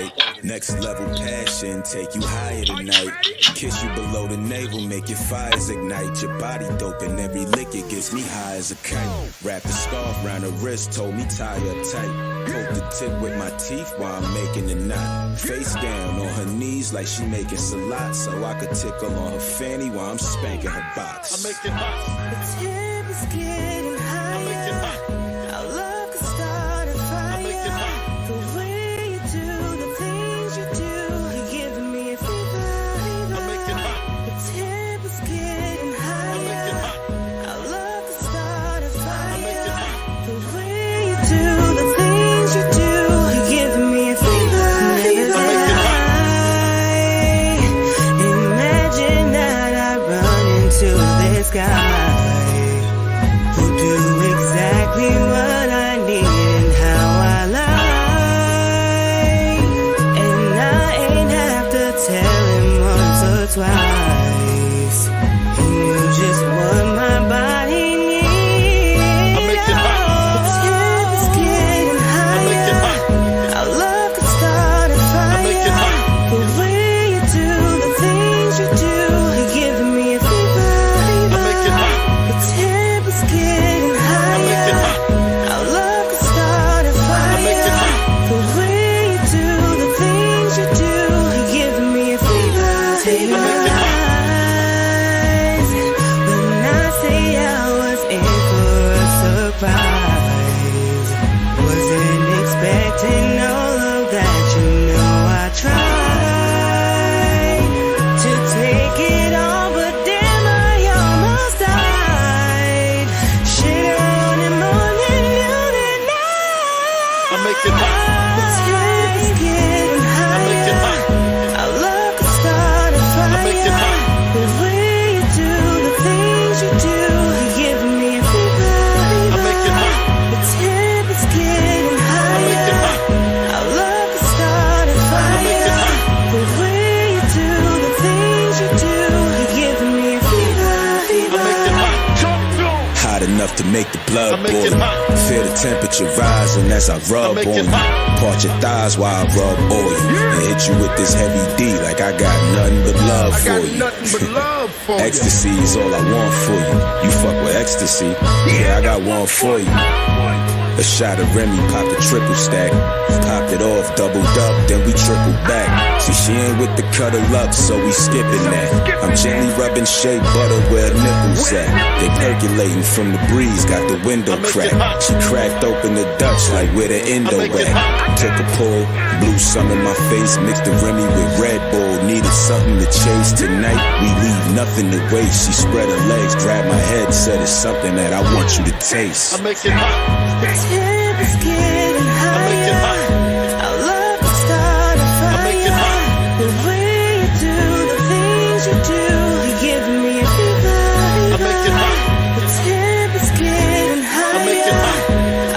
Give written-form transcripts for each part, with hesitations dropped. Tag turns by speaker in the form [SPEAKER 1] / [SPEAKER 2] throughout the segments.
[SPEAKER 1] right. Next level passion, take you higher tonight. Kiss you below the navel, make your fires ignite. Your body dope and every lick it gets me high as a kite. Wrap the scarf round her wrist, told me tie her tight. Poke the tip with my teeth while I'm making a knot. Face down on her knees like she making salat, so I could tickle on her fanny while I'm spanking her box.
[SPEAKER 2] I make it hot.
[SPEAKER 3] The temp is getting higher.
[SPEAKER 2] I make it hot.
[SPEAKER 3] Our love could start a fire.
[SPEAKER 2] I make it hot.
[SPEAKER 3] The way you do the things you do, you're giving me a fever.
[SPEAKER 2] I make it hot.
[SPEAKER 3] The temp is getting higher.
[SPEAKER 2] I make it hot.
[SPEAKER 3] Our love could start a fire.
[SPEAKER 2] I make it hot.
[SPEAKER 3] The way you do the things you do, you're giving me a fever. Never
[SPEAKER 2] I make
[SPEAKER 3] did
[SPEAKER 2] it hot.
[SPEAKER 3] I imagine that I run into this guy who do exactly what I need and how I like, and I ain't have to tell him once or twice. He knew just what my body needs.
[SPEAKER 2] I make it hot.
[SPEAKER 3] The temp is getting
[SPEAKER 2] I make it
[SPEAKER 3] higher.
[SPEAKER 2] hot.
[SPEAKER 3] Our love could start a fire.
[SPEAKER 2] I make it hot.
[SPEAKER 3] The way you do the things you do, you're giving me a fever.
[SPEAKER 2] I make it hot.
[SPEAKER 3] The temp is getting
[SPEAKER 2] I make it
[SPEAKER 3] higher.
[SPEAKER 2] hot.
[SPEAKER 3] Our love could start a
[SPEAKER 2] I make it
[SPEAKER 3] fire.
[SPEAKER 2] hot.
[SPEAKER 3] The way you do the things you do, you're giving me a fever. Take
[SPEAKER 2] I make it hot.
[SPEAKER 3] eyes when I say I was in for a surprise. Wasn't expecting all of that, you know I tried to take it all, but damn I almost died. Shit on him more than you than
[SPEAKER 2] I make it hot.
[SPEAKER 3] The temp is getting
[SPEAKER 2] I make it
[SPEAKER 3] higher.
[SPEAKER 2] hot.
[SPEAKER 3] Our love could start a fire.
[SPEAKER 2] I make it hot.
[SPEAKER 3] The way you do the things you do, you're giving me a fever.
[SPEAKER 2] I make it hot.
[SPEAKER 3] The temp is getting
[SPEAKER 2] I make it
[SPEAKER 3] higher.
[SPEAKER 2] hot.
[SPEAKER 3] Our love could start a
[SPEAKER 2] I make it
[SPEAKER 3] fire.
[SPEAKER 2] hot.
[SPEAKER 3] The way you do the things you do, you're giving me a fever.
[SPEAKER 2] I make it hot.
[SPEAKER 1] Hot enough to make the blood
[SPEAKER 2] I make it
[SPEAKER 1] boil.
[SPEAKER 2] hot.
[SPEAKER 1] Feel the temperature rising as I rub
[SPEAKER 2] I make
[SPEAKER 1] on
[SPEAKER 2] it
[SPEAKER 1] you.
[SPEAKER 2] hot.
[SPEAKER 1] Part your thighs while I rub oil. And hit you with this heavy D like I got nothing but love
[SPEAKER 2] I
[SPEAKER 1] for
[SPEAKER 2] got
[SPEAKER 1] you.
[SPEAKER 2] nothing but love for you.
[SPEAKER 1] Ecstasy is all I want for you. You fuck with ecstasy. Yeah, I got one for you. A shot of Remy, pop the triple stack. Popped it off, doubled up, then we tripled back. See, she ain't with the cuddle up, so we skipping that. I'm gently rubbing shea butter where her nipples at. They percolating from the breeze, got the window cracked. She cracked open the Dutch like where the endo at. Took a pull, blew some in my face, mixed the Remy with Red Bull. Needed something to chase tonight, we leave nothing to waste. She spread her legs, grabbed my head, said it's something that I want you to taste.
[SPEAKER 2] I make it hot.
[SPEAKER 3] The temp is getting
[SPEAKER 2] I make it
[SPEAKER 3] higher.
[SPEAKER 2] hot.
[SPEAKER 3] Our love could start a
[SPEAKER 2] I make it
[SPEAKER 3] fire.
[SPEAKER 2] hot.
[SPEAKER 3] The way you do the things you do, you're giving me a fever.
[SPEAKER 2] I make it hot.
[SPEAKER 3] The temp is getting
[SPEAKER 2] I make it
[SPEAKER 3] higher.
[SPEAKER 2] hot.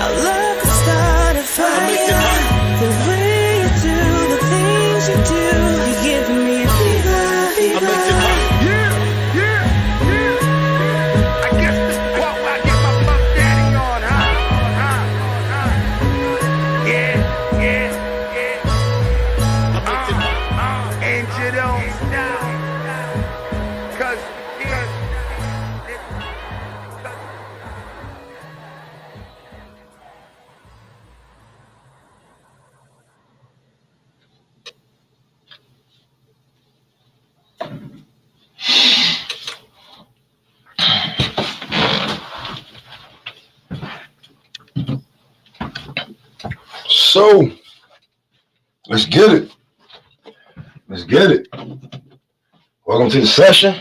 [SPEAKER 3] Our love could start a
[SPEAKER 2] I make it
[SPEAKER 3] fire.
[SPEAKER 2] hot.
[SPEAKER 3] The way you do the things you do, you're giving me a fever.
[SPEAKER 2] I make it hot.
[SPEAKER 4] I guess this is part where I get my Puff Daddy on, huh? Yeah, yeah.
[SPEAKER 2] I make it hot.
[SPEAKER 4] And you don't know. Cause,
[SPEAKER 5] So, let's get it. Let's get it. Welcome to the session.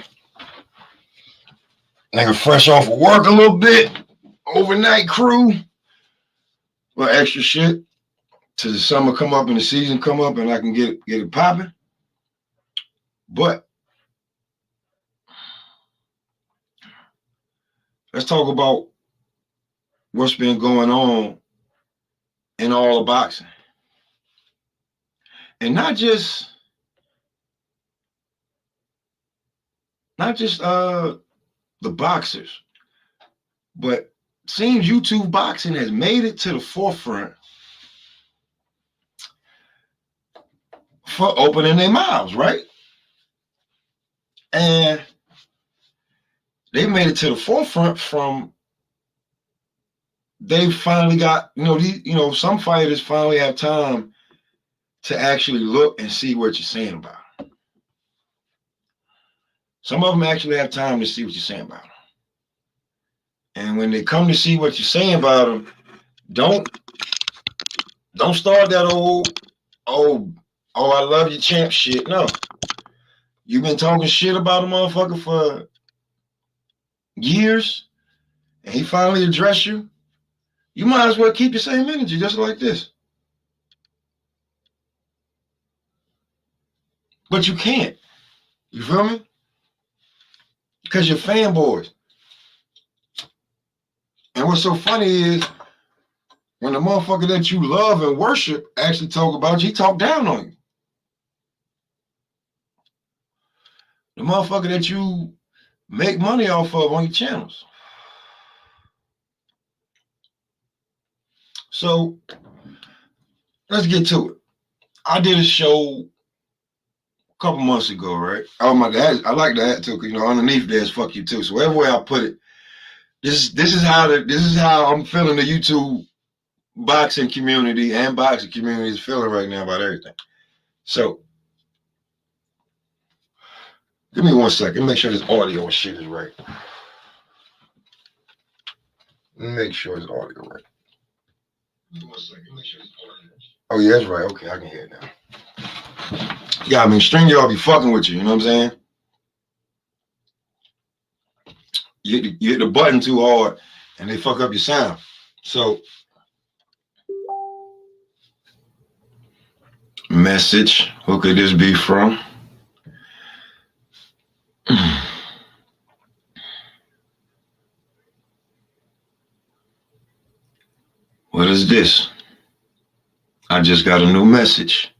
[SPEAKER 5] Nigga fresh off of work a little bit. Overnight crew. A little extra shit. Till the summer come up and the season come up and I can get it popping. But let's talk about what's been going on in all of boxing. And not just the boxers, but seems YouTube boxing has made it to the forefront for opening their mouths, right? And they made it to the forefront from they finally got, some fighters finally have time to actually look and see what you're saying about them. Some of them actually have time to see what you're saying about them. And when they come to see what you're saying about them, don't start that oh, I love you champ shit. No. You've been talking shit about a motherfucker for years, and he finally addressed you. You might as well keep the same energy, just like this. But you can't. You feel me? Because you're fanboys. And what's so funny is when the motherfucker that you love and worship actually talk about you, he talk down on you. The motherfucker that you make money off of on your channels. So let's get to it. I did a show a couple months ago, right? Oh my God, I like that too, because underneath there's fuck you too. So everywhere I put it, this is how I'm feeling the YouTube boxing community and boxing community is feeling right now about everything. So give me 1 second. Make sure this audio and shit is right. Make sure this audio right. 1 second. Make sure this audio. Oh yeah, that's right. Okay, I can hear it now. Yeah, I mean, string y'all be fucking with you. You know what I'm saying? You hit the button too hard, and they fuck up your sound. So, message. Who could this be from? What is this? I just got a new message.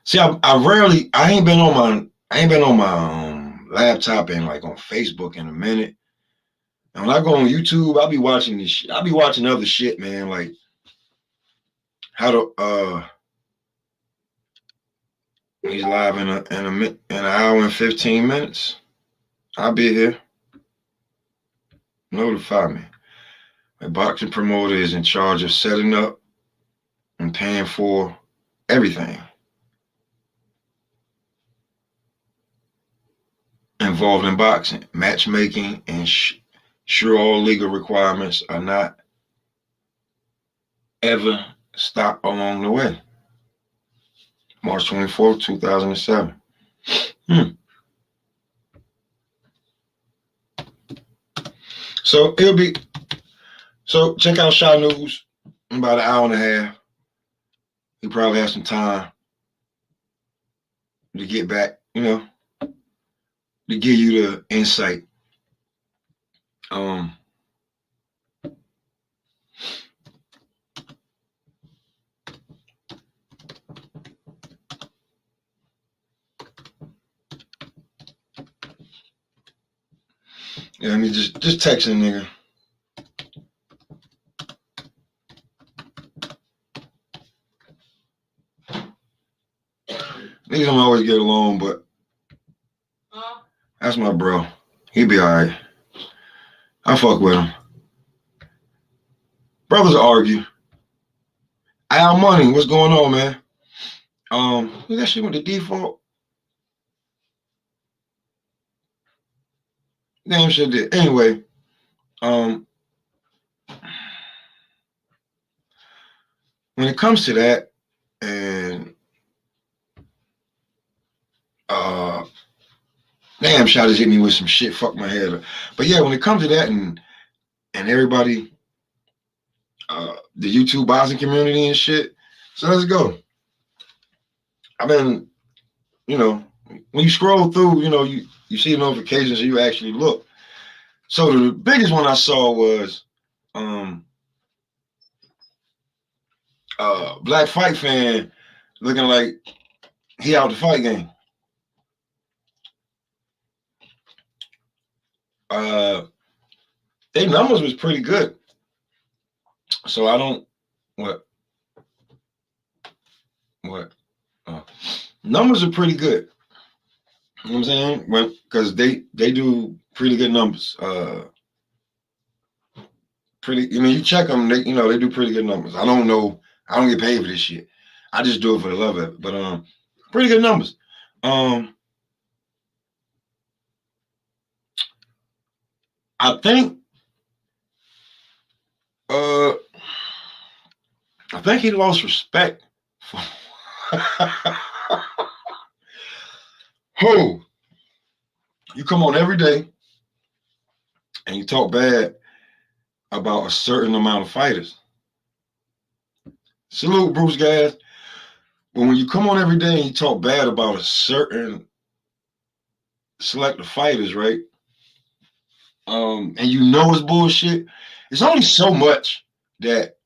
[SPEAKER 5] See, I ain't been on my laptop and like on Facebook in a minute. And when I go on YouTube, I'll be watching this shit. I'll be watching other shit, man, like how to he's live in an hour and 15 minutes. I'll be here. Notify me. A boxing promoter is in charge of setting up and paying for everything involved in boxing, matchmaking, and sure all legal requirements are not ever stopped along the way. March 24th, 2007. So check out Shaw News in about an hour and a half. He probably has some time to get back, to give you the insight. Yeah, I mean, just texting, nigga. Niggas don't always get along, but that's my bro. He be all right. I fuck with him. Brothers argue. Al Money, what's going on, man? That shit with the default. Damn shit did. Anyway, when it comes to that, and damn, Shot just hit me with some shit, fuck my head up. But yeah, when it comes to that and everybody, the YouTube boxing community and shit, so let's go. I mean, when you scroll through, you see notifications and you actually look. So the biggest one I saw was Black Fight Fan looking like he out the fight game. Their numbers was pretty good. So I don't what What? Numbers are pretty good. You know what I'm saying? Because they do pretty good numbers. Pretty. I mean, you check them. They do pretty good numbers. I don't know. I don't get paid for this shit. I just do it for the love of it. But pretty good numbers. I think he lost respect. Who? You come on every day and you talk bad about a certain amount of fighters. Salute, Bruce Gas. But when you come on every day and you talk bad about a certain select of fighters, right? And you know it's bullshit. There's only so much that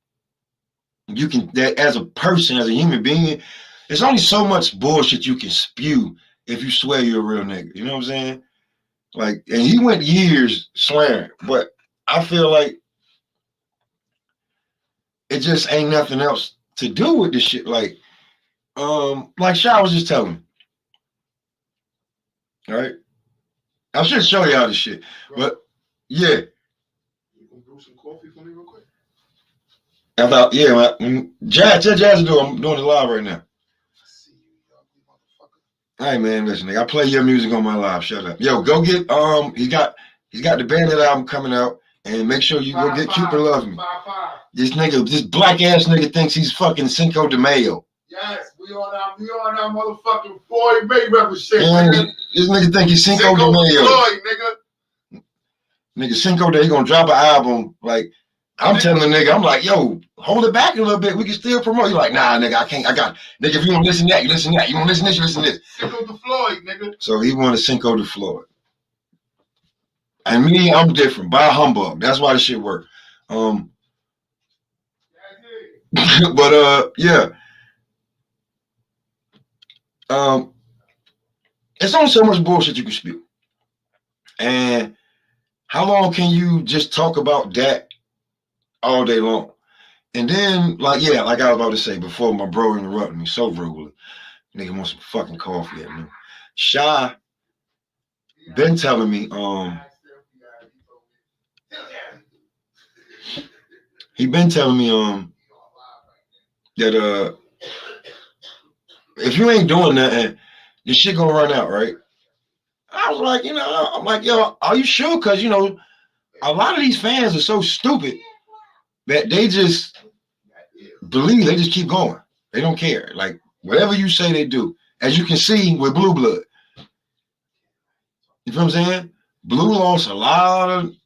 [SPEAKER 5] you can, that as a person, as a human being, there's only so much bullshit you can spew if you swear you're a real nigga. You know what I'm saying? Like, and he went years swearing, but I feel like it just ain't nothing else to do with this shit. Like Sha was just telling me. All right. I should show y'all this shit. But yeah.
[SPEAKER 2] You gonna brew some coffee for me real quick?
[SPEAKER 5] I thought, yeah, Jazz to do. I'm doing it live right now.
[SPEAKER 2] I see you, ugly motherfucker.
[SPEAKER 5] All right, man, listen, nigga, I play your music on my live. Shut up. Yo, go get he's got the Bandit album coming out, and make sure you go get Cupid Love Me.
[SPEAKER 2] 5-5.
[SPEAKER 5] This black ass nigga thinks he's fucking Cinco de Mayo.
[SPEAKER 2] Yes, we on that motherfucking Floyd Mayweather shit,
[SPEAKER 5] And
[SPEAKER 2] nigga.
[SPEAKER 5] this nigga think he's Cinco de Mayo.
[SPEAKER 2] Floyd, nigga.
[SPEAKER 5] Nigga, Cinco de, he gonna drop an album. Like, I'm telling the nigga, I'm like, yo, hold it back a little bit. We can still promote. You're like, nah, nigga, I can't. I got, nigga, if you want to listen to that, you listen to that. You want to listen to this, you listen to this.
[SPEAKER 2] Cinco de Floyd, nigga.
[SPEAKER 5] So he wanted Cinco de Floyd. And me, I'm different. By humbug. That's why this shit work. But yeah. It's only so much bullshit you can spew. And how long can you just talk about that all day long? And then, like I was about to say before my bro interrupted me so rudely. Nigga want some fucking coffee at me. Sha been telling me, he been telling me that if you ain't doing nothing, this shit gonna run out, right? I was like, I'm like, yo, are you sure? Because a lot of these fans are so stupid that they just believe, they just keep going. They don't care. Like, whatever you say, they do. As you can see with Blue Blood. You feel what I'm saying? Blue lost a lot of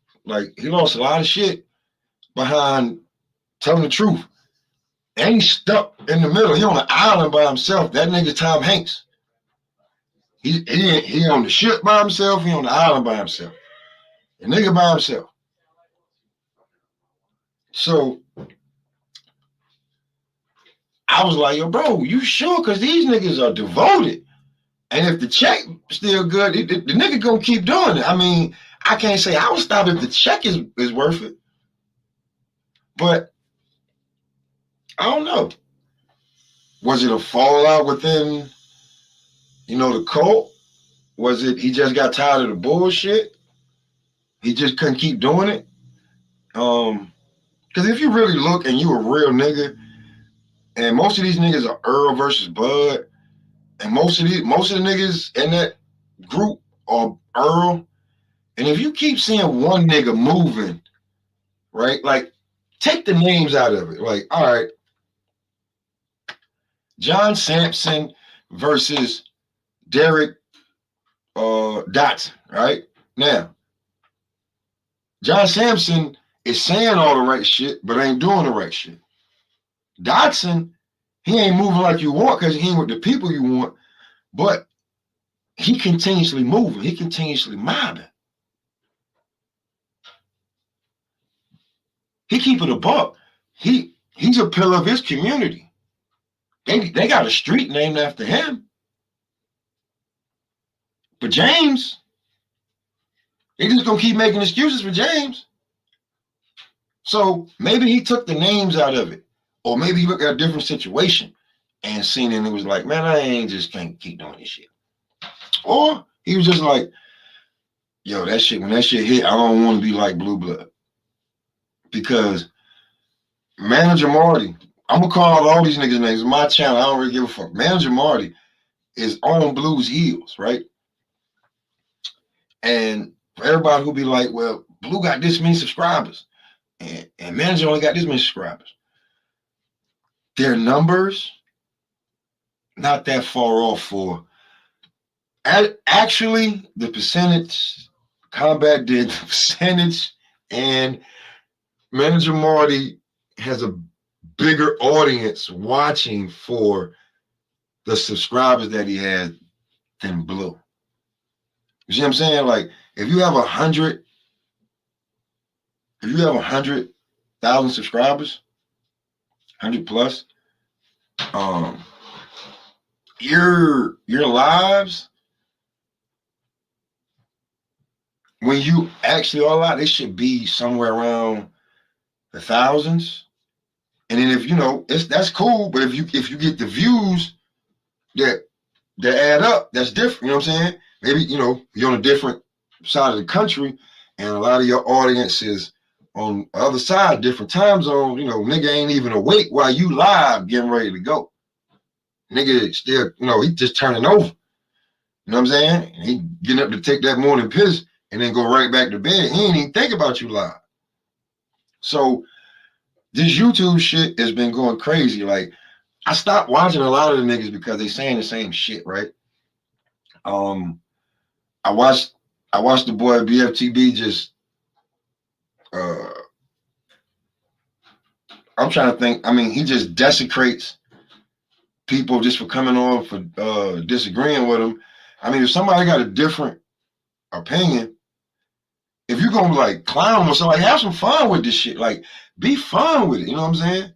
[SPEAKER 5] shit behind telling the truth. And he's stuck in the middle. He on an island by himself. That nigga Tom Hanks. He on the ship by himself. He on the island by himself. The nigga by himself. So I was like, yo, bro, you sure? Because these niggas are devoted. And if the check still good, the nigga gonna keep doing it. I mean, I can't say I would stop if the check is worth it. But I don't know. Was it a fallout within, the cult? Was it he just got tired of the bullshit? He just couldn't keep doing it? Because if you really look and you a real nigga, and most of these niggas are Earl versus Bud, and most of the niggas in that group are Earl, and if you keep seeing one nigga moving, right? Like, take the names out of it. Like, all right, John Sampson versus Derek Dotson, right? Now, John Sampson is saying all the right shit, but ain't doing the right shit. Dotson, he ain't moving like you want because he ain't with the people you want, but he continuously moving. He continuously mobbing. He keep it a buck. He's a pillar of his community. They got a street named after him. But James, they just gonna keep making excuses for James. So maybe he took the names out of it, or maybe he looked at a different situation. and seen it and it was like, man, I ain't just can't keep doing this shit. Or he was just like, yo, that shit, when that shit hit, I don't want to be like Blue Blood. Because Manager Marty, I'm gonna call all these niggas names. It's my channel, I don't really give a fuck. Manager Marty is on Blue's heels, right? And for everybody who be like, well, Blue got this many subscribers, and Manager only got this many subscribers. Their numbers, not that far off for. Actually, the percentage, Combat did the percentage, and Manager Marty has a bigger audience watching for the subscribers that he has than Blue. You see what I'm saying? Like, if you have 100,000 subscribers, 100 plus, your lives, when you actually all out, it should be somewhere around the thousands. And then if you know, that's cool, but if you get the views that add up, that's different. You know what I'm saying? Maybe, you know, you're on a different side of the country and a lot of your audience is on the other side, different time zone. You know, nigga ain't even awake while you live getting ready to go. Nigga still, you know, he just turning over. You know what I'm saying? And he getting up to take that morning piss and then go right back to bed. He ain't even think about you live. So this YouTube shit has been going crazy. Like, I stopped watching a lot of the niggas because they saying the same shit, right? I watched the boy BFTB just I'm trying to think. I mean, he just desecrates people just for coming on for disagreeing with him. I mean, if somebody got a different opinion, if you're gonna like clown or something, like, have some fun with this shit. Like, be fun with it. You know what I'm saying?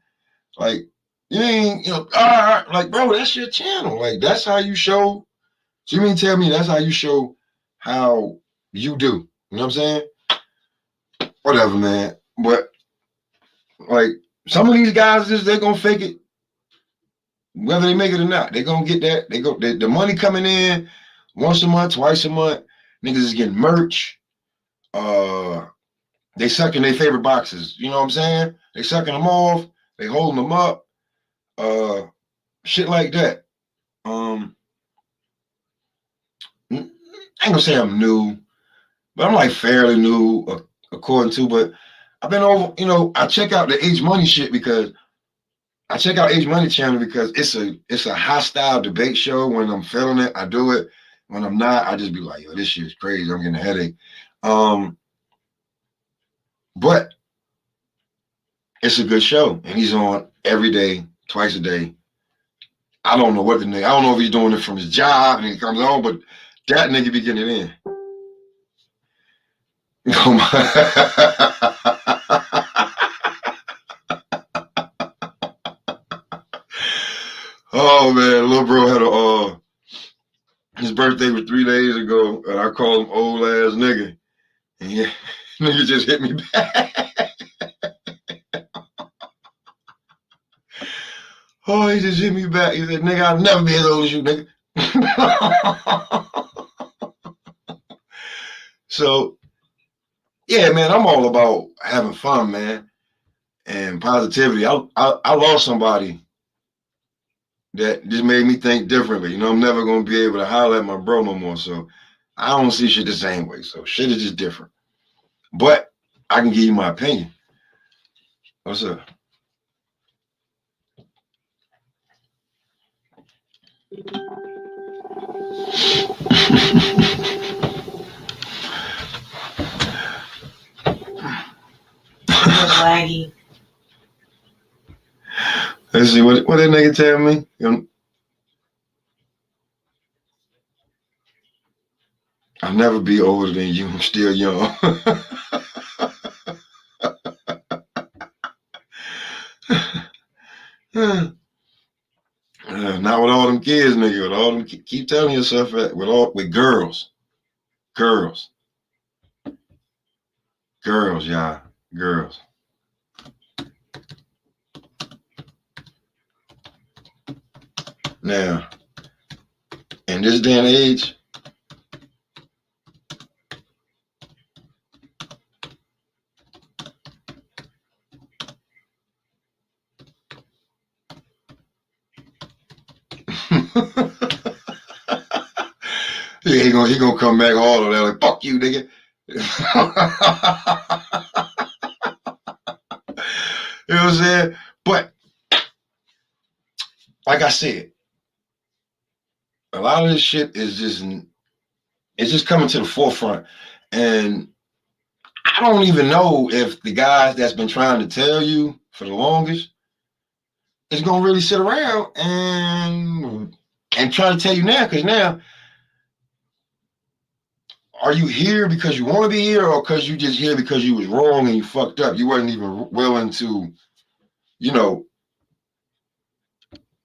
[SPEAKER 5] Like, you ain't, you know, all right, like, bro, that's your channel. Like, that's how you show. So you mean tell me that's how you show how you do? You know what I'm saying? Whatever, man. But like, some of these guys, they're gonna fake it, whether they make it or not. They're gonna get that. The money coming in once a month, twice a month. Niggas is getting merch. They sucking their favorite boxes. You know what I'm saying? They sucking them off. They holding them up. Shit like that. I ain't gonna say I'm new, but I'm like fairly new according to. But I've been over. You know, I check out the H Money shit because I check out H Money channel because it's a hostile debate show. When I'm feeling it, I do it. When I'm not, I just be like, yo, this shit is crazy. I'm getting a headache. But it's a good show, and he's on every day, twice a day. I don't know what the nigga. I don't know if he's doing it from his job and he comes on, but that nigga be getting it in. Oh man, little bro had his birthday was 3 days ago, and I called him old ass nigga. And yeah, nigga just hit me back. Oh, he just hit me back. He said, nigga, I'll never be as old as you, nigga. So, yeah, man, I'm all about having fun, man, and positivity. I lost somebody that just made me think differently. You know, I'm never going to be able to holler at my bro no more. So I don't see shit the same way. So shit is just different. But I can give you my opinion. What's up?
[SPEAKER 6] Laggy.
[SPEAKER 5] Let's see what that nigga tell me. I'll never be older than you. I'm still young. Not with all them kids, nigga. With all them, keep telling yourself that. With girls, y'all, girls. Now, in this day and age, he gonna come back all of that like, fuck you, nigga. You know what I'm saying? But like I said, a lot of this shit is just coming to the forefront. And I don't even know if the guys that's been trying to tell you for the longest is gonna really sit around and try to tell you now, because now, are you here because you want to be here, or because you just here because you was wrong and you fucked up? You wasn't even willing to, you know,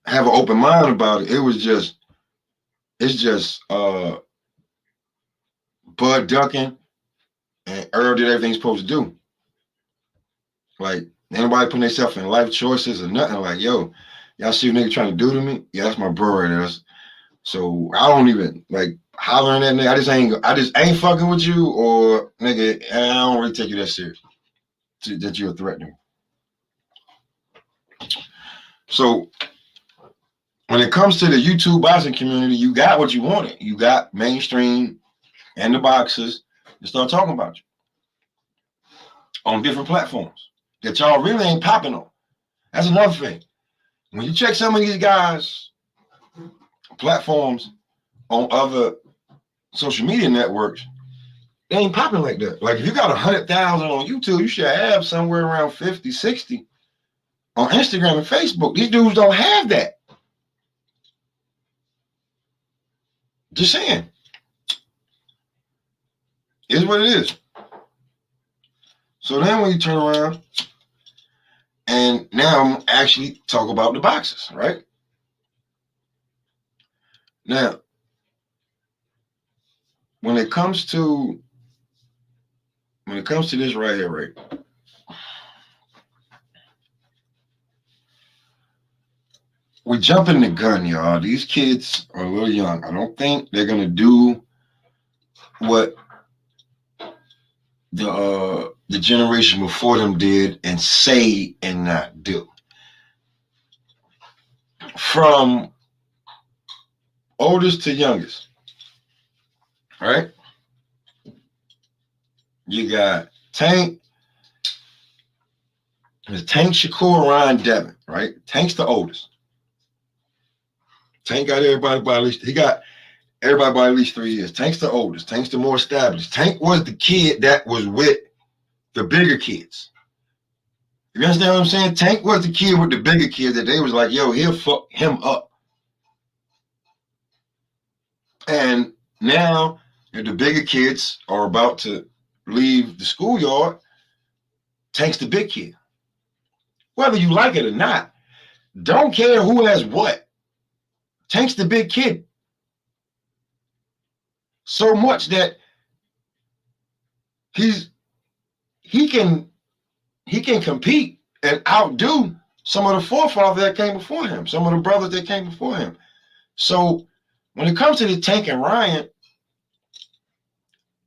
[SPEAKER 5] have an open mind about it. It's just Bud ducking, and Earl did everything he's supposed to do. Like, anybody putting themselves in life choices or nothing. Like, yo, y'all see what nigga trying to do to me? Yeah, that's my bro right there. So I don't even like hollering at nigga. I just ain't fucking with you, or nigga, I don't really take you that serious that you're a threat to me. So when it comes to the YouTube boxing community, you got what you wanted. You got mainstream and the boxers to start talking about you on different platforms that y'all really ain't popping on. That's another thing. When you check some of these guys' platforms on other social media networks, they ain't popping like that. Like, if you got 100,000 on YouTube, you should have somewhere around 50, 60 on Instagram and Facebook. These dudes don't have that. Just saying. It's what it is. So then when you turn around, and now I'm actually talk about the boxers, right? Now, when it comes to this right here, right? We jumping the gun, y'all. These kids are a little young. I don't think they're gonna do what the generation before them did and say and not do. From oldest to youngest, right? You got Tank, Shakur, Ryan, Devin, right? Tank's the oldest. Tank got everybody by at least, he got everybody by at least 3 years. Tank's the oldest. Tank's the more established. Tank was the kid that was with the bigger kids. You understand what I'm saying? Tank was the kid with the bigger kids that they was like, yo, he'll fuck him up. And now if the bigger kids are about to leave the schoolyard, Tank's the big kid. Whether you like it or not, don't care who has what. Tank's the big kid. So much that he can compete and outdo some of the forefathers that came before him, some of the brothers that came before him. So when it comes to the Tank and Ryan,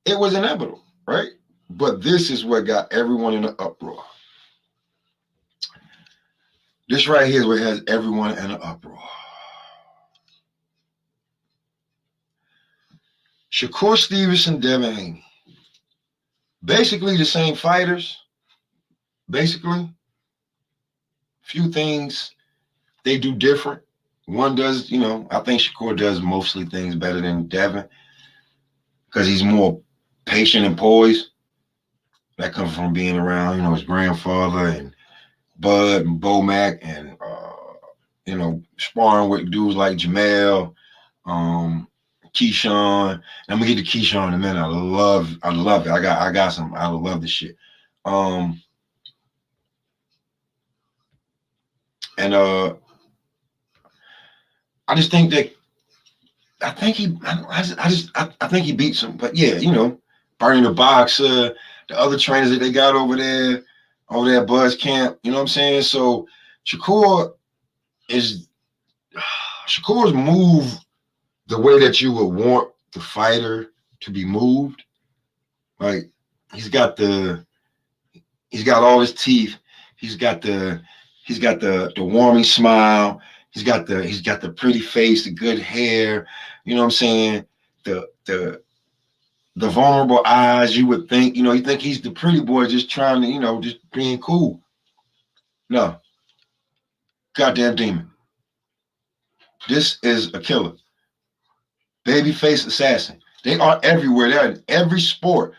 [SPEAKER 5] it was inevitable, right? But this is what got everyone in an uproar. This right here is what has everyone in an uproar. Shakur Stevenson, Devin Haney. Basically the same fighters. Basically. Few things they do different. One does, you know, I think Shakur does mostly things better than Devin because he's more patient and poised. That comes from being around, you know, his grandfather and Bud and Bo Mac and, you know, sparring with dudes like Jamel, Keyshawn. I'm gonna get to Keyshawn in a minute. I love it. I got some. I love this shit. And I just think that I think he beats him. But yeah, you know, Bernie the Boxer, the other trainers that they got over there at Buzz Camp. You know what I'm saying? So Shakur Shakur's move the way that you would want the fighter to be moved. Like he's got all his teeth. He's got the warming smile. He's got the pretty face, the good hair. You know what I'm saying? The vulnerable eyes. You would think, you think he's the pretty boy just trying to, just being cool. No. Goddamn demon. This is a killer. Babyface assassin. They are everywhere. They're in every sport.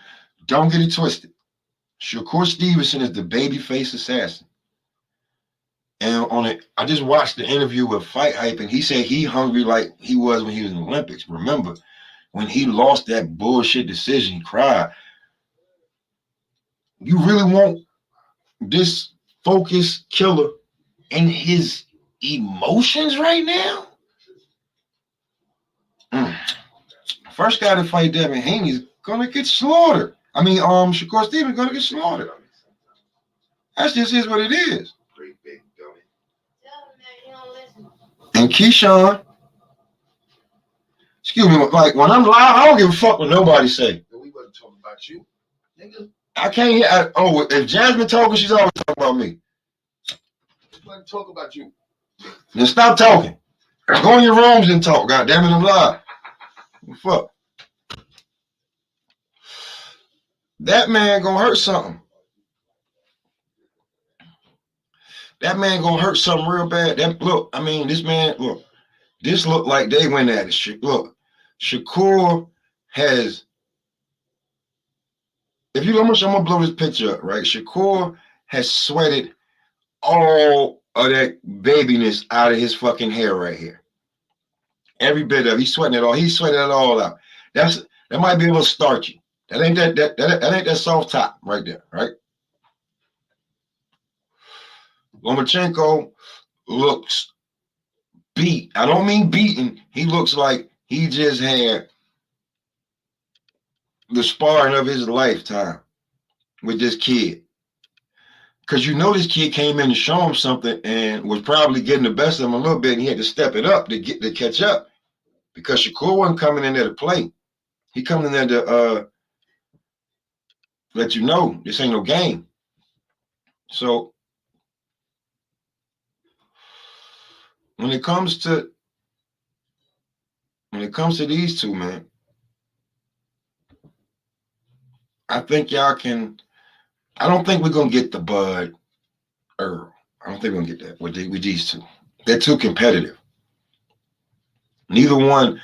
[SPEAKER 5] Don't get it twisted. Shakur Stevenson is the babyface assassin. And I just watched the interview with Fight Hype, and he said he hungry like he was when he was in the Olympics. Remember, when he lost that bullshit decision, he cried. You really want this focused killer in his emotions right now? First guy to fight Devin Haney's gonna get slaughtered. I mean, Shakur Stevens gonna get slaughtered. That's just is what it is. And Keyshawn, excuse me, like when I'm live, I don't give a fuck what nobody say.
[SPEAKER 2] We wasn't talking about you, nigga.
[SPEAKER 5] I can't hear. If Jasmine talking, she's always talking about me.
[SPEAKER 2] We wasn't talking about you.
[SPEAKER 5] Then stop talking. Go in your rooms and talk. God damn it, I'm live. Fuck. That man gonna hurt something. That man gonna hurt something real bad. This look like they went at it. Look, Shakur has. I'm gonna blow this picture up, right? Shakur has sweated all of that babiness out of his fucking hair right here. Every bit of it. He's sweating it all. He's sweating it all out. That might be a little starchy. That ain't that soft top right there, right? Lomachenko looks beat. I don't mean beaten. He looks like he just had the sparring of his lifetime with this kid. Because this kid came in to show him something and was probably getting the best of him a little bit, and he had to step it up to catch up. Because Shakur wasn't coming in there to play. He coming in there to let you know this ain't no game. So when it comes to these two, man, I think y'all can. I don't think we're gonna get the Bud Earl. I don't think we're gonna get that with these two. They're too competitive. Neither one.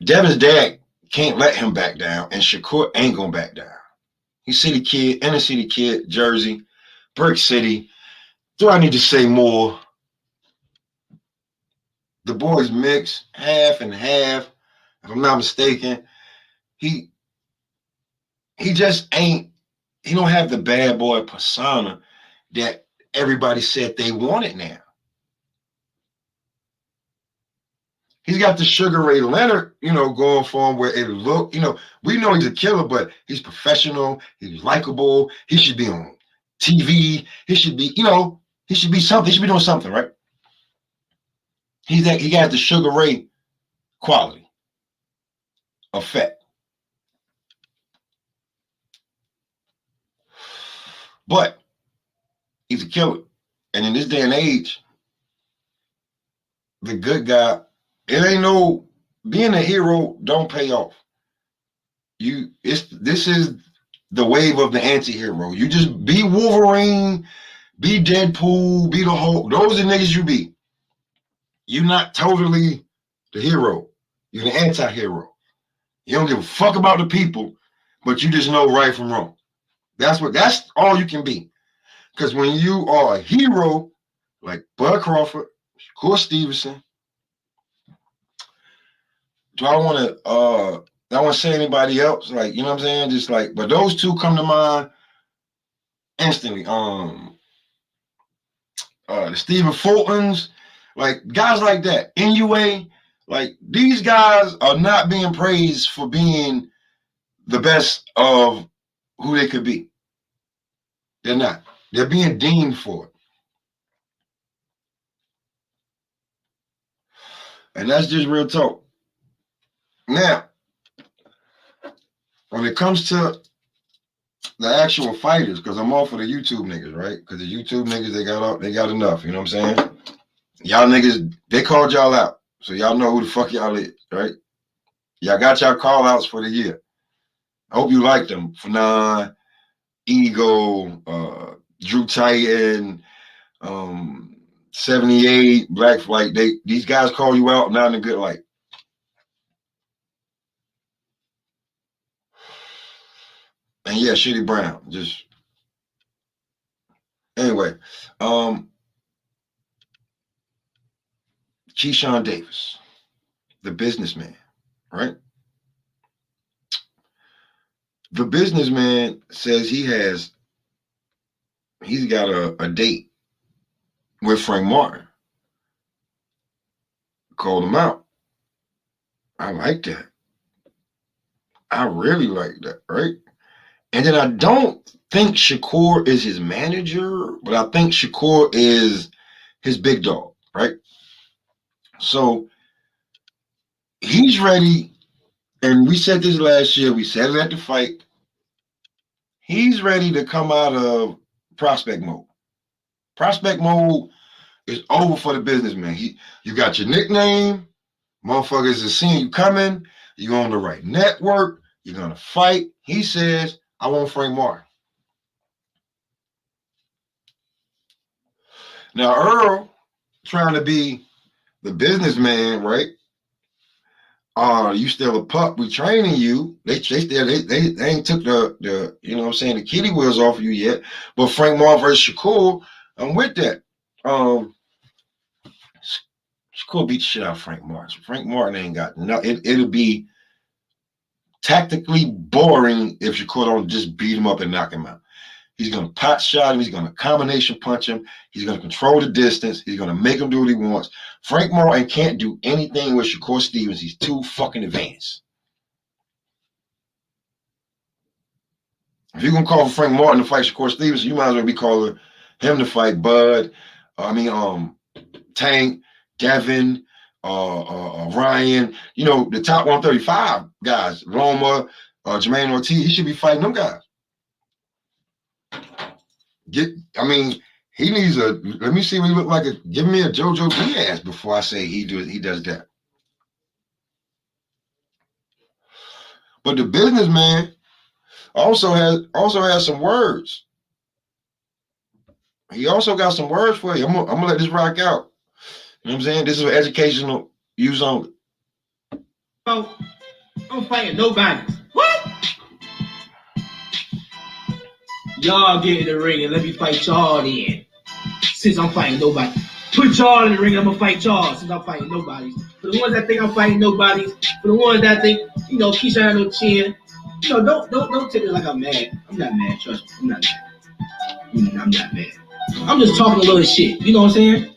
[SPEAKER 5] Devin's dad can't let him back down, and Shakur ain't gonna back down. He's city kid, inner city kid, Jersey, Brick City. Do I need to say more? The boys mix half and half, if I'm not mistaken. He just ain't. He don't have the bad boy persona that everybody said they wanted now. He's got the Sugar Ray Leonard, going for him where it look, we know he's a killer, but he's professional. He's likable. He should be on TV. He should be, he should be something. He should be doing something, right? He got the Sugar Ray quality, effect. But he's a killer. And in this day and age, the good guy, it ain't no being a hero don't pay off. This is the wave of the anti-hero. You just be Wolverine, be Deadpool, be the Hulk. Those are the niggas you be. You're not totally the hero. You're the anti-hero. You don't give a fuck about the people, but you just know right from wrong. That's all you can be. Because when you are a hero, like Bud Crawford, Shakur Stevenson, do I want to say anybody else? Like, you know what I'm saying? Just like, but those two come to mind instantly. The Stephen Fultons, like guys like that. NUA, like these guys are not being praised for being the best of who they could be. They're not. They're being deemed for it. And that's just real talk. Now, when it comes to the actual fighters, because I'm all for the YouTube niggas, right? Because the YouTube niggas, they got enough, you know what I'm saying? Y'all niggas, they called y'all out. So y'all know who the fuck y'all is, right? Y'all got y'all call outs for the year. I hope you like them. Fanon, Ego, Drew Titan, 78, Black Flight. These guys call you out, not in a good light. And yeah, Shitty Brown. Just anyway. Keyshawn Davis, the businessman, right? The businessman says he's got a date with Frank Martin. Called him out. I like that. I really like that, right? And then I don't think Shakur is his manager, but I think Shakur is his big dog, right? So he's ready, and we said this last year, we said it at the fight. He's ready to come out of prospect mode. Prospect mode is over for the businessman. You got your nickname, motherfuckers are seeing you coming, you're on the right network, you're gonna fight. He says, I want Frank Martin. Now Earl trying to be the businessman, right? You still a pup? We training you. They ain't took the you know what I'm saying, the kitty wheels off of you yet. But Frank Martin versus Shakur, I'm with that. Shakur beat the shit out of Frank Martin. Frank Martin ain't got no. It'll be tactically boring if Shakur don't just beat him up and knock him out. He's gonna pot shot him. He's gonna combination punch him. He's gonna control the distance. He's gonna make him do what he wants. Frank Martin can't do anything with Shakur Stevens. He's too fucking advanced. If you're gonna call for Frank Martin to fight Shakur Stevens, you might as well be calling him to fight Bud. Tank, Devin, Ryan. You know, the top 135 guys. Roma, Jermaine Ortiz. He should be fighting them guys. He needs let me see what he look like. Give me a JoJo Diaz before I say he does that. But the businessman also has some words. He also got some words for you. I'm gonna let this rock out. You know what I'm saying? This is an educational use only.
[SPEAKER 6] Oh, I'm fighting nobody. What? Y'all get in the ring and let me fight y'all then. Since I'm fighting nobody. Put y'all in the ring, I'm gonna fight y'all since I'm fighting nobody. For the ones that think I'm fighting nobody, for the ones that think, you know, Keisha had no chin, you know, don't take it like I'm mad. I'm not mad, trust me. I'm not mad. I'm not mad. I'm just talking a little shit. You know what I'm saying?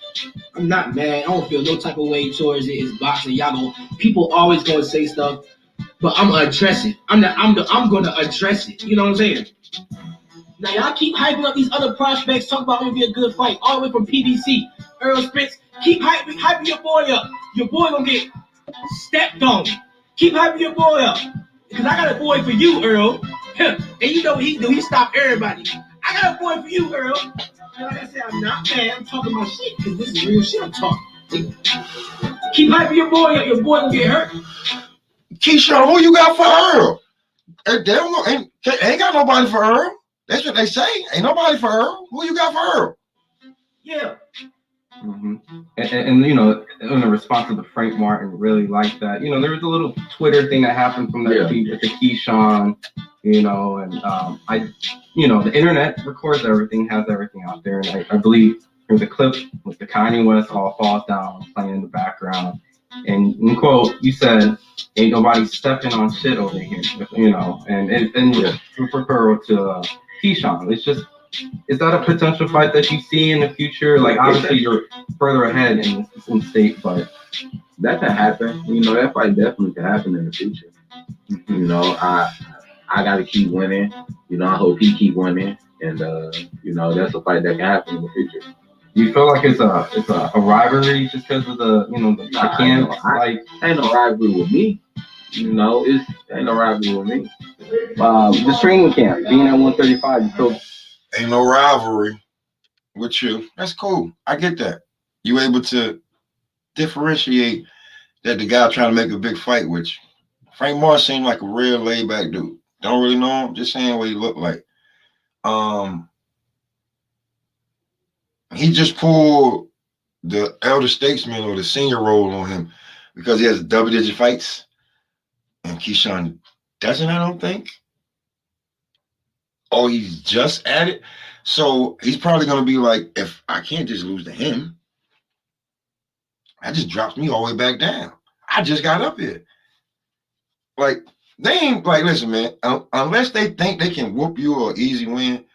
[SPEAKER 6] I'm not mad. I don't feel no type of way towards it. It's boxing. People always gonna say stuff, but I'm gonna address it. I'm gonna address it. You know what I'm saying? Now y'all keep hyping up these other prospects, talk about it'll be a good fight, all the way from PBC, Earl Spence. Keep hyping your boy up. Your boy gonna get stepped on. Keep hyping your boy up. Because I got a boy for you, Earl. And you know what he do? He stop everybody. I got a boy for you, Earl. And like I said, I'm not mad. I'm talking my shit because this is real shit I'm talking. Keep hyping your boy up. Your boy gonna get hurt.
[SPEAKER 5] Keyshawn, who you got for Earl? Ain't got nobody for Earl. That's what they say. Ain't nobody for Earl. Who you got for Earl?
[SPEAKER 6] Yeah.
[SPEAKER 7] Mm-hmm. And you know, in response to the Frank Martin, really like that. You know, there was a little Twitter thing that happened from that tweet with the Keyshawn. You know, and the internet records everything, has everything out there, and I believe there's a clip with the Kanye West all falls down playing in the background, and in quote, you said, "Ain't nobody stepping on shit over here," you know, and refer to Keyshawn. It's just, is that a potential fight that you see in the future? Like, obviously you're further ahead in the state, but
[SPEAKER 8] that can happen. You know, that fight definitely can happen in the future. You know, I got to keep winning. You know, I hope he keep winning, and you know, that's a fight that can happen in the future.
[SPEAKER 7] You feel like it's a rivalry just because of the the camps? Like,
[SPEAKER 8] ain't no rivalry with me. You know, ain't no rivalry with me.
[SPEAKER 7] the training camp, being at 135, you feel
[SPEAKER 5] Ain't no rivalry with you. That's cool. I get that. You able to differentiate that the guy trying to make a big fight with you. Frank Martin seemed like a real laid back dude. Don't really know him, just saying what he looked like. He just pulled the elder statesman or the senior role on him because he has double-digit fights, and Keyshawn doesn't. I don't think. Oh, he's just at it, so he's probably gonna be like, if I can't just lose to him, that just drops me all the way back down. I just got up here. Like, they ain't like, listen, man. Unless they think they can whoop you or easy win,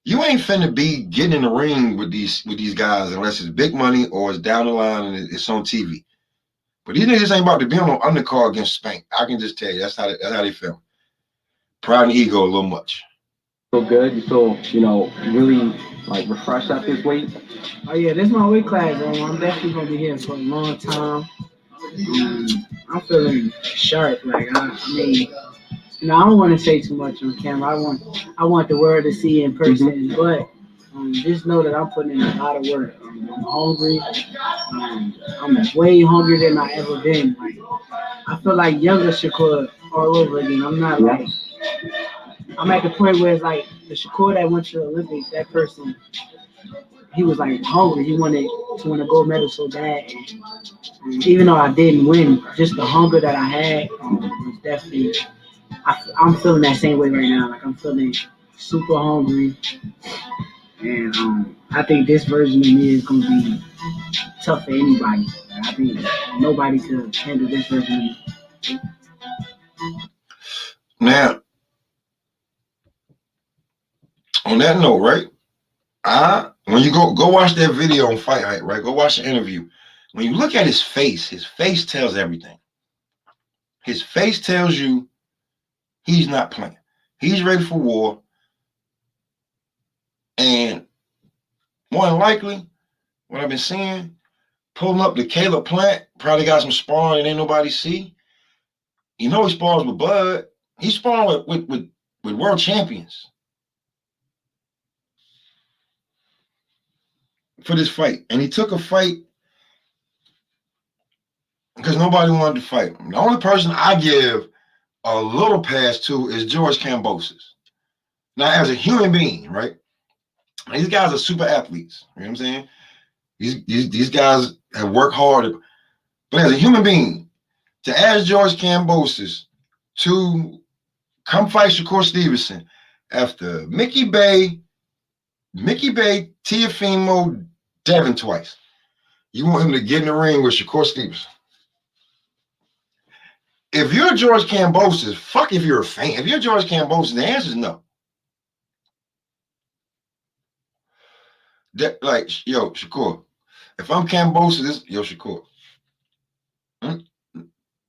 [SPEAKER 5] you ain't finna be getting in the ring with these guys unless it's big money or it's down the line and it's on TV. But these niggas ain't about to be on an undercard against Spank. I can just tell you that's how they feel. Pride and ego a little much.
[SPEAKER 7] feel good? You feel really like refreshed at this weight?
[SPEAKER 6] Oh yeah, this is my weight class, bro. I'm definitely gonna be here for a long time. I'm feeling sharp. Like I mean, I don't want to say too much on camera. I want the world to see in person, but just know that I'm putting in a lot of work. I'm hungry. I'm way hungrier than I ever been. Like I feel like younger Shakur all over again. I'm not like I'm at the point where it's like the Shakur that went to the Olympics. That person, he was like hungry. He wanted to win a gold medal so bad. And even though I didn't win, just the hunger that I had was definitely. I'm feeling that same way right now. Like I'm feeling super hungry, and I think this version of me is gonna be tough for anybody. I think nobody could handle this version of me.
[SPEAKER 5] Now, on that note, right? When you go watch that video on Fight Hype, right? Go watch the interview. When you look at his face tells everything. His face tells you he's not playing. He's ready for war. And more than likely, what I've been seeing, pulling up to Caleb Plant, probably got some sparring and ain't nobody see. You know he spars with Bud. He's sparring with world champions for this fight. And he took a fight because nobody wanted to fight him. The only person I give a little pass to is George Kambosos. Now, as a human being, right? These guys are super athletes. You know what I'm saying? These guys have worked hard. But as a human being, to ask George Kambosos to come fight Shakur Stevenson after Mickey Bay, Teofimo, Devin twice. You want him to get in the ring with Shakur Stevenson. If you're George Kambosos, fuck if you're a fan. If you're George Kambosos, the answer is no. That, like, yo, Shakur, if I'm Kambosos, yo, Shakur,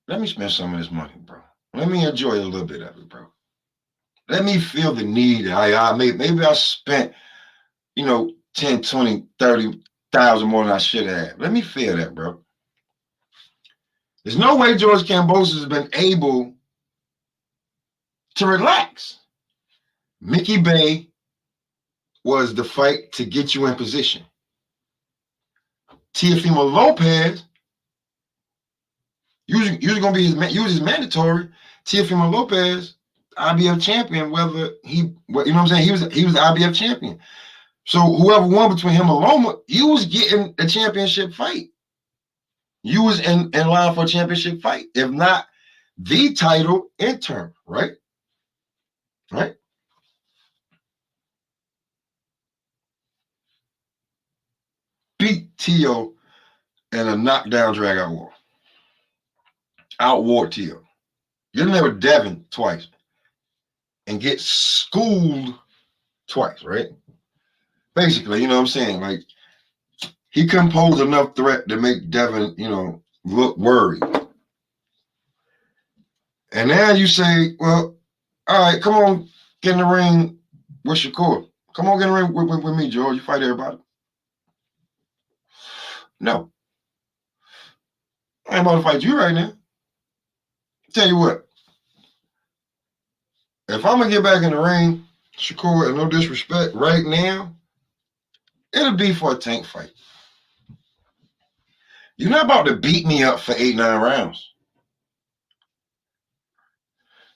[SPEAKER 5] let me spend some of this money, bro. Let me enjoy a little bit of it, bro. Let me feel the need. Maybe I spent, 10, 20, 30,000 more than I should have. Let me feel that, bro. There's no way George Kambosos has been able to relax. Mickey Bay was the fight to get you in position. Teofimo Lopez, usually going to be his mandatory. Teofimo Lopez, IBF champion, whether you know what I'm saying? He was the IBF champion. So whoever won between him and Loma, you was getting a championship fight. You was in line for a championship fight, if not the title interim, right? Right? Beat Tio in a knockdown drag-out war. Outward Tio. Get in there with Devin twice and get schooled twice, right? Basically, you know what I'm saying? Like, he couldn't pose enough threat to make Devin, look worried. And now you say, well, all right, come on, get in the ring with Shakur. Come on, get in the ring with me, George. You fight everybody. No. I ain't about to fight you right now. Tell you what. If I'm going to get back in the ring, Shakur, and no disrespect, right now, it'll be for a tank fight. You're not about to beat me up for 8-9 rounds.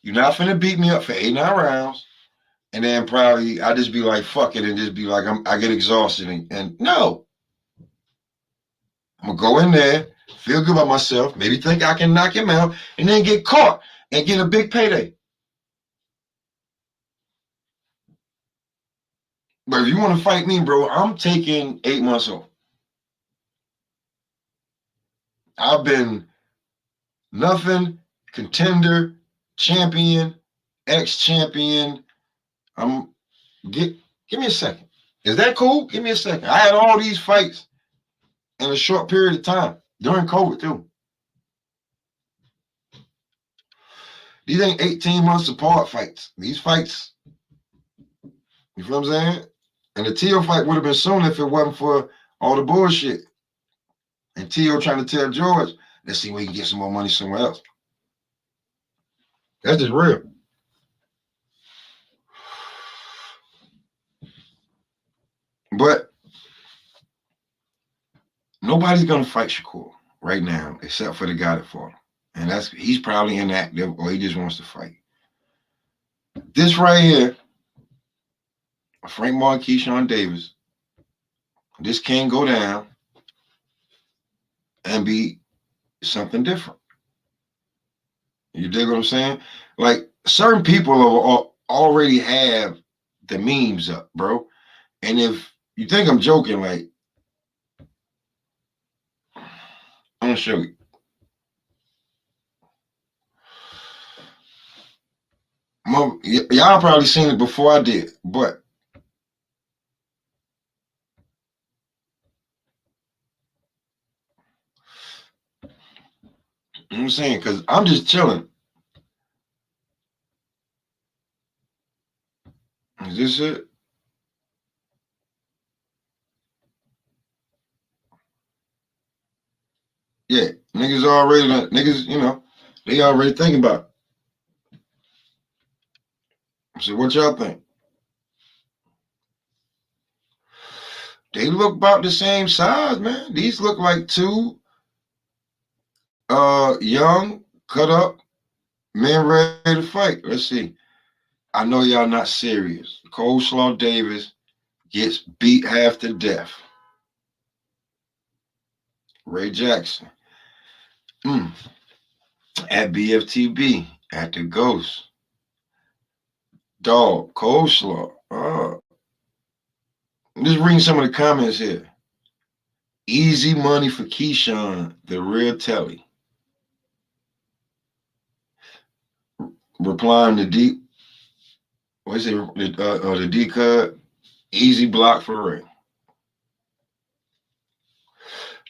[SPEAKER 5] You're not finna beat me up for 8-9 rounds, and then probably I just be like, fuck it, and just be like, I get exhausted. And no. I'm going to go in there, feel good about myself, maybe think I can knock him out, and then get caught and get a big payday. But if you want to fight me, bro, I'm taking 8 months off. I've been nothing, contender, champion, ex-champion. Give me a second. Is that cool? Give me a second. I had all these fights in a short period of time during COVID too. These ain't 18 months apart fights. These fights, you feel what I'm saying? And the Tio fight would have been soon if it wasn't for all the bullshit. And Tio trying to tell George, let's see where he can get some more money somewhere else. That's just real. But nobody's gonna fight Shakur right now except for the guy that fought him. And he's probably inactive or he just wants to fight. This right here, Frank Martin, Keyshawn Davis, this can go down and be something different. You dig what I'm saying? Like, certain people already have the memes up, bro. And if you think I'm joking, like, I'm gonna show you. Y'all probably seen it before I did, but you know what I'm saying? Because I'm just chilling. Is this it? Yeah, niggas, you know, they already thinking about it. So what y'all think? They look about the same size, man. These look like two young, cut up men ready to fight. Let's see. I know y'all not serious. Coleslaw Davis gets beat half to death. Ray Jackson. At BFTB. At the Ghost. Dog. Coleslaw. Just reading some of the comments here. Easy money for Keyshawn, the real Telly. Replying to D. What is it? The D cut. Easy block for Ray.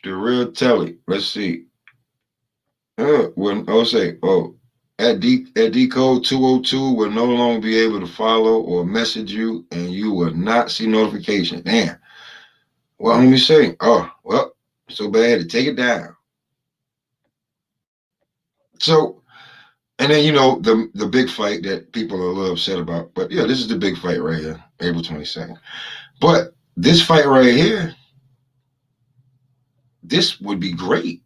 [SPEAKER 5] The real Telly. Let's see. At D code 202 will no longer be able to follow or message you, and you will not see notification. Damn. What homie say? Oh, well, so bad to take it down. So, and then, you know, the big fight that people are a little upset about. But yeah, this is the big fight right here, April 22nd. But this fight right here, this would be great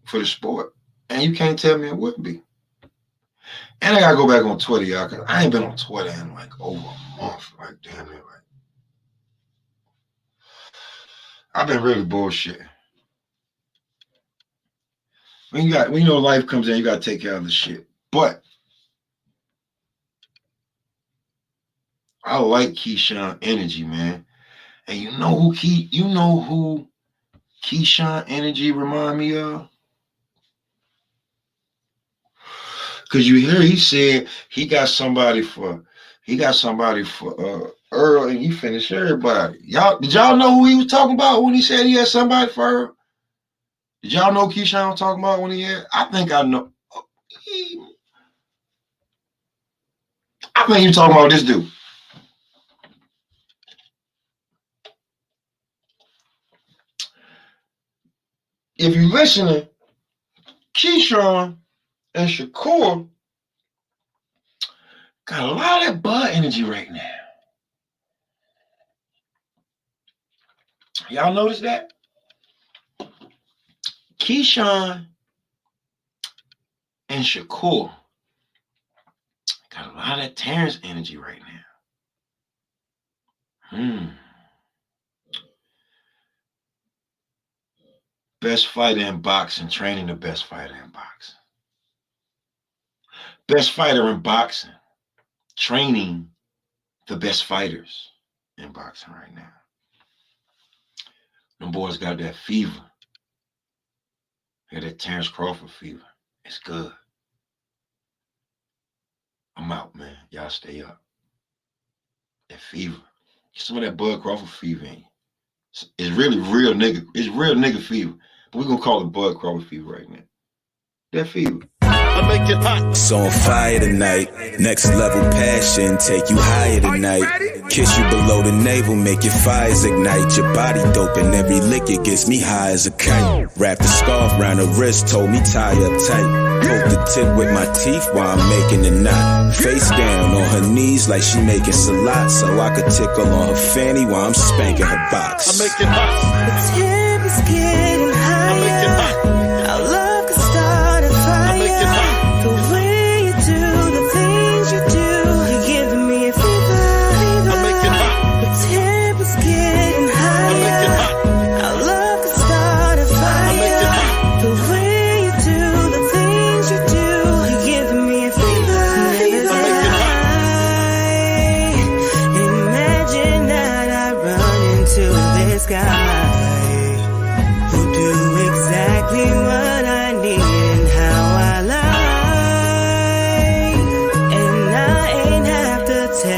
[SPEAKER 5] for the sport. And you can't tell me it wouldn't be. And I gotta go back on Twitter, y'all, because I ain't been on Twitter in like over a month. Like, damn it, like. I've been really bullshitting. When you know life comes in, you gotta take care of the shit. But I like Keyshawn energy, man. And you know who Keyshawn energy remind me of? Cause you hear he said he got somebody for Earl, and he finished everybody. Did y'all know who he was talking about when he said he had somebody for Earl? Did y'all know Keyshawn was talking about when he had? I think I know. I think you're talking about this dude. if you listening, Keyshawn and Shakur got a lot of that Bud energy right now. Y'all notice that? Keyshawn and Shakur got a lot of that Terrence energy right now. Best fighter in boxing, training the best fighter in boxing. Best fighter in boxing, training the best fighters in boxing right now. Them boys got that fever. They got that Terrence Crawford fever. It's good. I'm out, man. Y'all stay up. That fever. Get some of that Bud Crawford fever in you. It's really real nigga. It's real nigga fever. But we're going to call it Bud Crawford fever right now. That fever.
[SPEAKER 1] I make it hot. So on fire tonight. Next level passion, take you higher tonight. Kiss you below the navel, make your fires ignite. Your body dope and every lick it gets me high as a kite. Wrap the scarf round her wrist, told me tie up tight. Poke the tip with my teeth while I'm making the knot. Face down on her knees like she making salat, so I could tickle on her fanny while I'm spanking her box. I make it hot.
[SPEAKER 3] The tip is scared.